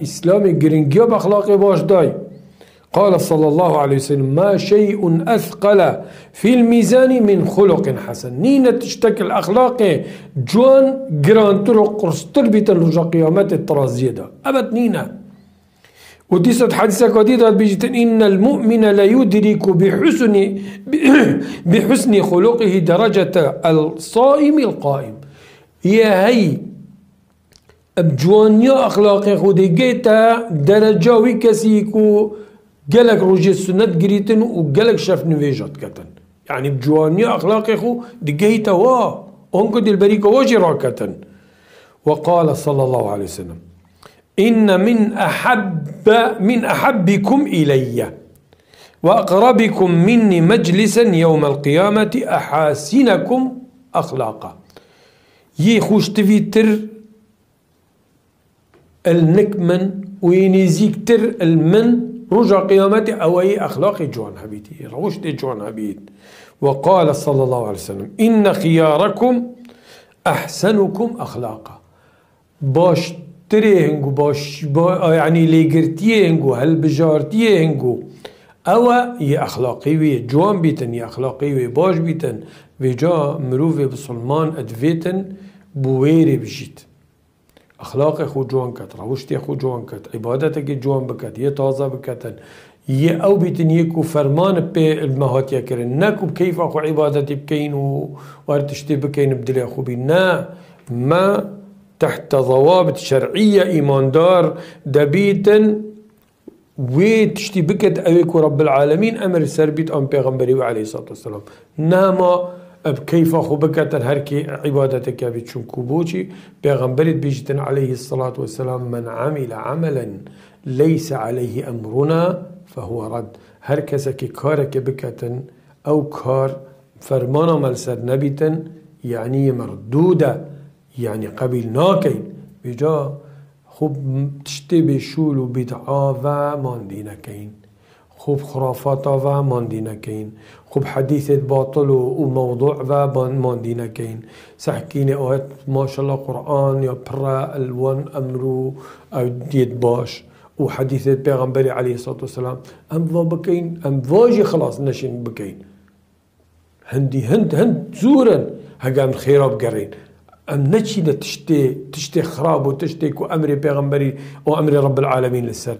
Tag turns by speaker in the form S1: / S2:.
S1: إسلامي جرينجيا بأخلاقي باش داي. قال صلى الله عليه وسلم: ما شيء أثقل في الميزان من خلق حسن. نينا تشتكل أخلاقي جوان جران طرق قرص تربية الرجا قيامات الترازية دا أبد نينا. وديست حديثة قديدة بيجت: إن المؤمن لا يدرك بحسن خلقه درجة الصائم القائم. يا هي بجوانيا أخلاقي خودي جيتا درجة وكسيكو قالك روجي السنة قريتن وقالك شاف نفيجات كتن. يعني بجوانيا أخلاقي خو دقيتا أنكو دي البريكة وجرا كتن. وقال صلى الله عليه وسلم: إن من أحبكم إلي وأقربكم مني مجلسا يوم القيامة أحاسنكم أخلاقا. يخوش تفيتر النكمن وينزيك تر المن رجع قيامتي أو أي أخلاقي جوان هبيتي روش دي جوان هبيت. وقال صلى الله عليه وسلم: إن خياركم أحسنكم أخلاقا. باش تريهنجو يعني ليقرتيهنجو هالبجارتيهنجو أو ي أخلاقي وي جوان بيتن ي أخلاقي وي باش بيتن ويجا مروفي بسلمان أدفيتن بويري بجيت. أخلاقي خو جوان كت روشتي خو جوان كت عبادتك جوان بكت يه تازه بكتن يه أو بيتن يكو فرمان بي المهاتيا كرن ناكو بكيف أخو عبادتي بكين وارتشتي بكين بدلي أخو بينا ما تحت ضوابط شرعية إيمان دار دبيتن وتشتي بكت أويكو رب العالمين أمر سربيت أم بيغمبري عليه الصلاة والسلام ناما بكيف أخو بكتن هركي عبادتك يا بيتشون كوبوشي بيغمبري بيجتن عليه الصلاة والسلام: من عمل عملا ليس عليه أمرنا فهو رد. هركسك كارك بكتن أو كار فرمانا ملسر نبيتن يعني مردودة يعني قبيل ناكين بجا خوب تشتي بشول و بدعا و ماندينكين خوب خرافات و ماندينكين خوب حديثة باطل و موضوع و ماندينكين سحكيني اوهت ما شاء الله قرآن يا برا الوان امرو او ديد باش و حديثة بيغمبري عليه الصلاة والسلام ام بكين ام واجي خلاص نشين بكين هند زورا هقام خيراب قرين ام نتشي تشتي خراب وتشتي كو امري بيغمبري و امري رب العالمين للسر.